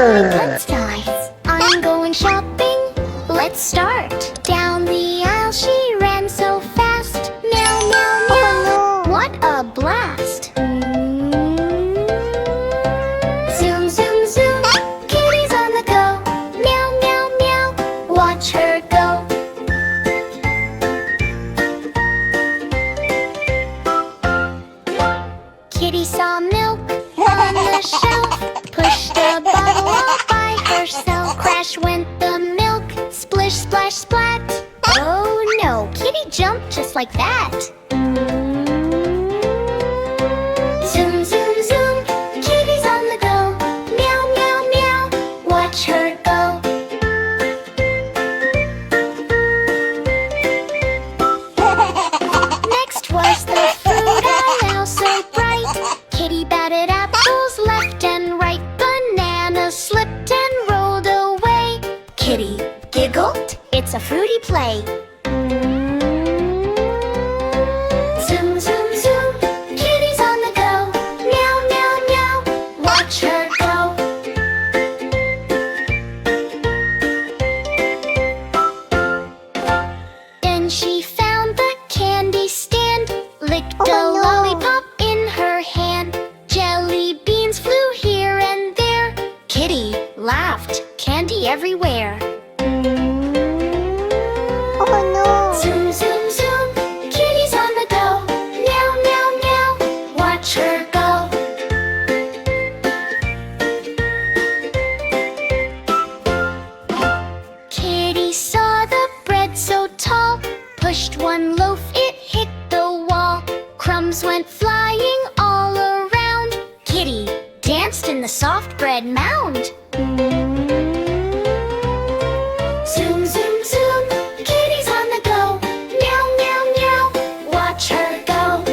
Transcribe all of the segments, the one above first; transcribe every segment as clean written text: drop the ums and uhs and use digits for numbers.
Let's guys, I'm going shopping. Let's start. Down the aisle she ran so fast. Meow, meow, meow. What a blast. Zoom, zoom, zoom. Kitty's on the go. Meow, meow, meow. Watch her go. Kitty saw milk on the shelf. Pushed the bottle all by herself. Crash went the milk. Splish, splash, splat. Oh no, Kitty jumped just like that. Zoom, zoom, zoom. Kitty's on the go. Meow, meow, meow. Watch her go. Next was the fruit aisle so bright. Kitty batted apples left and right. Banana slipped and rolled away. Kitty giggled. It's a fruity play. Zoom, zoom, zoom. Kitty's on the go. Meow, meow, meow. Watch her go. Then she found the candy stand. Licked a lollipop in her hand. Jelly beans flew here and there. Kitty laughed. Candy everywhere. Zoom, zoom, zoom. Kitty's on the go. Meow, meow, meow. Watch her go. Kitty saw the bread so tall. Pushed one loaf, it hit the wall. Crumbs went flying all around. Kitty danced in the soft bread mound. Zoom, zoom, zoom. Kitty's on the go. Meow, meow, meow. Watch her go.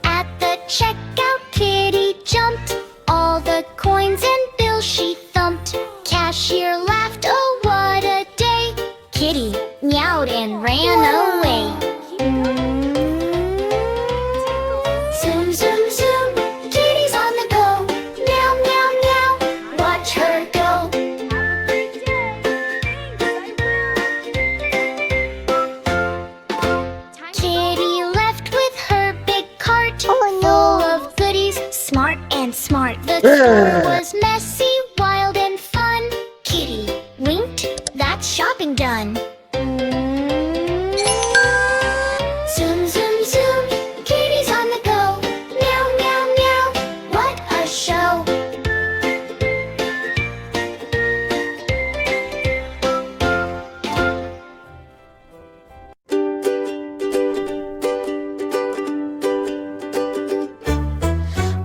At the checkout, Kitty jumped. All the coins and bills she thumped. Cashier laughed, oh what a day. Kitty meowed and ran away. Zoom, zoom, zoom. Kitty's on the go. Meow, meow, meow. Watch her go. Kitty left with her big cart. Full of goodies, smart and smart. The store was messy, wild and fun. Kitty winked, that's shopping done. Zoom, zoom, zoom. Kitty's on the go. Meow, meow, meow. What a show.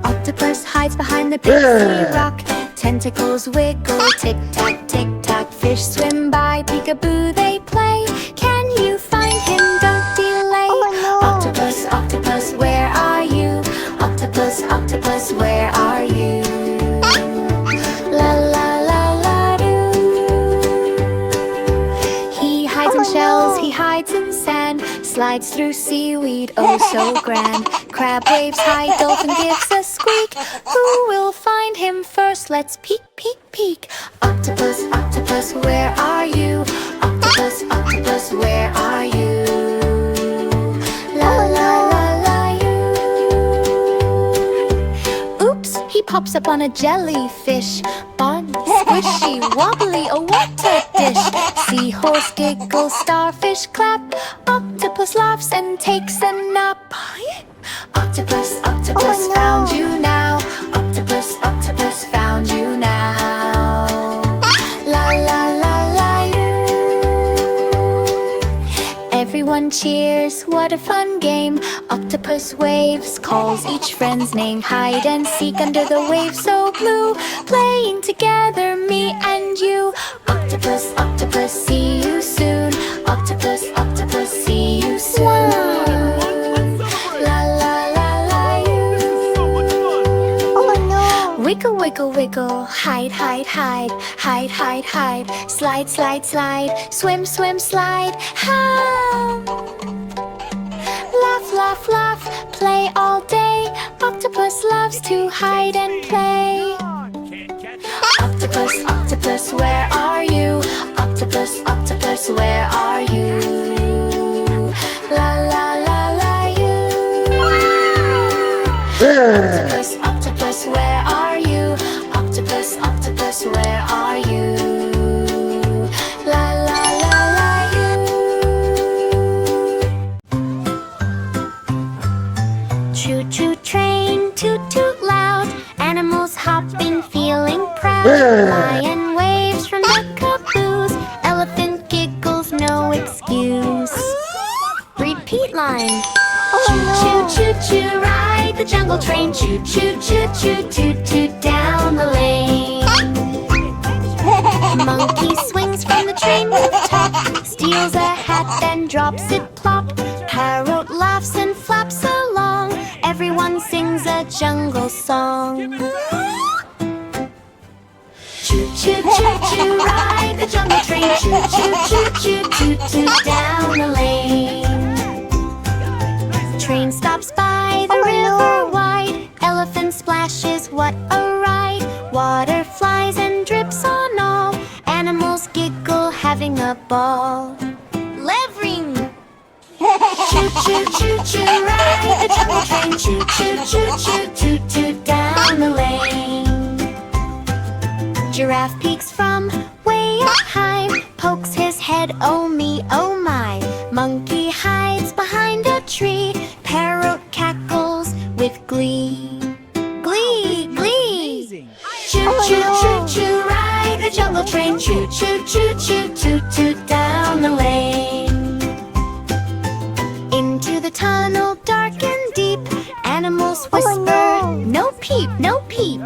Octopus hides behind the big sea rock. Tentacles wiggle, tick-tock, tick-tock. Fish swim by, peekaboo they play. Can you find him? Don't delay. Octopus, octopus, where are you? Octopus, octopus, where are you? La la la la doo. He hides in shells, he hides in sand. Slides through seaweed, oh so grand. Crab waves high, dolphin gives a squeak. Who will find him first? Let's peek, peek, peek. Octopus, octopus, where are you? Octopus, octopus, where are you? La la la la you. Oops, he pops up on a jellyfish. Bun, squishy, wobbly, oh what a dish. Seahorse giggles, starfish clap. Octopus laughs and takes a nap. Octopus, octopus, found you now. Octopus, octopus, found you now. La la la la you. Everyone cheers, what a fun game. Octopus waves, calls each friend's name. Hide and seek under the waves so blue. Playing together, me and you. Octopus, octopus, see you soon. Octopus, octopus, see you soon. La la la la you. Wiggle, wiggle, wiggle, hide, hide, hide. Hide, hide, hide, slide, slide, slide. Swim, swim, slide, ha. Laugh, laugh, laugh, play play all day. Octopus loves to hide and play. Octopus, octopus, where are you? Octopus, octopus, where are you? La la la la you. Octopus, octopus, where are you? Octopus, octopus, where are you? La la la la you. Choo choo train, toot toot loud. Animals hopping, feeling proud. Lion waves from the caboose. Elephant giggles, no excuse. Repeat line. Choo choo choo choo, ride the jungle train. Choo choo choo choo, toot toot down the lane. Monkey swings from the train with top, steals a hat, then drops it plop. Parrot laughs and flaps along. Everyone sings a jungle song. Choo choo choo choo, ride the jungle train. Choo choo choo choo, toot toot down the lane. Train stops by the river wide. Elephant splashes, what a ride. Water flies and drips on all. Animals giggle, having a ball. Levering. Choo choo choo choo, ride the jungle train. Choo choo choo choo, toot toot down the lane. Giraffe peeks from way up high, pokes his head, oh me, oh my. Monkey hides behind a tree, parrot cackles with glee. Glee, glee. Choo choo choo choo, ride the jungle train. Choo choo choo choo, toot toot down the lane. Into the tunnel, dark and deep, animals whisper, no peep, no peep.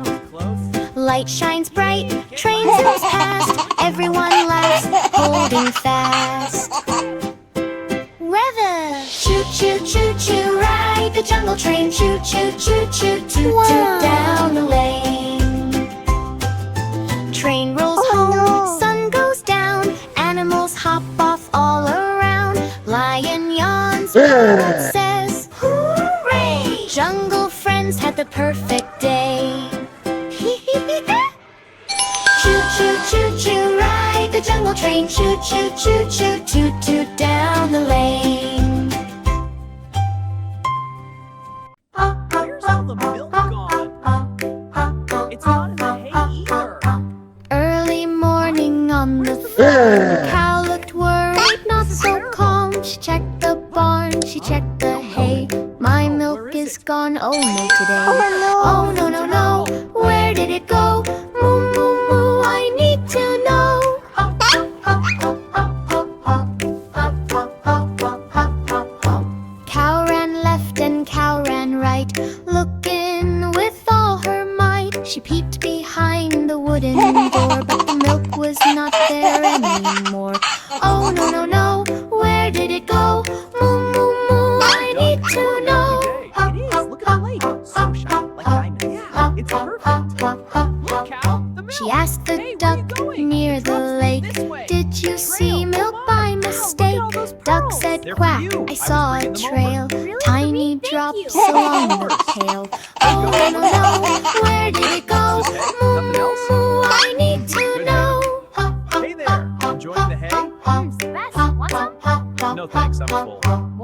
Light shines bright, train zooms past. Everyone laughs, holding fast. Rev! Choo choo choo choo, ride the jungle train. Choo choo choo choo, toot toot down the lane. Train rolls home, sun goes down. Animals hop off all around. Lion yawns, parrot says, hooray! Jungle friends had the perfect day. Choo choo choo choo, ride the jungle train. Choo choo choo choo, toot toot down the lane. Where's all the milk gone? It's not in the hay either. Early morning on the farm. Cow looked worried, not so calm. She checked the barn, she checked the hay. My milk is gone, oh no today. Oh no no no, where did it go? Moo moo moo, I need to know. Cow ran left and cow ran right, looking with all her might. She peeped behind the wooden door, but the milk was not there anymore. Oh no no no, where did it go? Moo moo moo, I need to know. It is. Look at the lake. So shiny, like diamonds. Yeah, it's perfect. Look, cow, the milk. She asked the Hey, where duck you going? near the Drops lake, this way. did you see milk by mistake? all those Duck pearls. said They're for quack, you. I I saw was a bringing them trail. over. Tiny drops along the tail. Oh no no no, where did it go? Moo Nothing moo else? moo, I need to Good know. Hey there, enjoying the hay? No thanks, I'm full.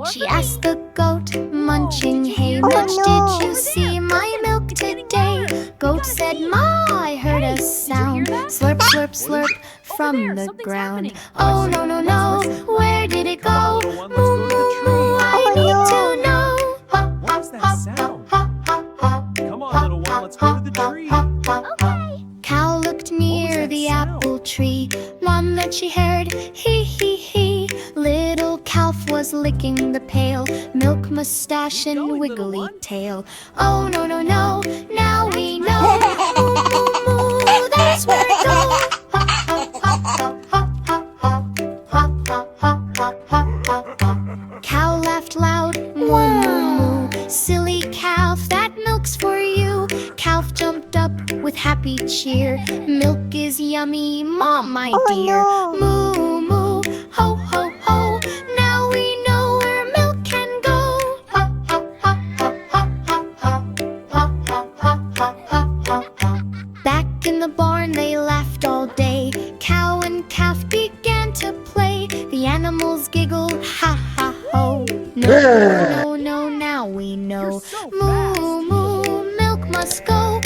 She asked the goat, munching hay much. Did you see my milk today? Goat said, Ma, I heard a sound. Slurp, slurp, slurp from the ground. Oh no no no, where did it go? Moo moo moo, I need to know. What's that sound? Come on, little one, let's go to the tree. Cow looked near that the sound? apple tree. One that she heard, hee hee hee. Little calf was licking the pail, milk mustache and Going, little wiggly one. tail. Oh no no no, now we know. Moo moo moo, that's where it goes. Cow laughed loud, moo moo moo. Silly calf, that milk's for you. Calf jumped up with happy cheer. Milk is yummy, Mom, my dear. Moo moo, ho ho ho. Now we know where milk can go. The animals giggled, ha ha ho. No, no, no, now we know. You're so Moo, moo, milk must go.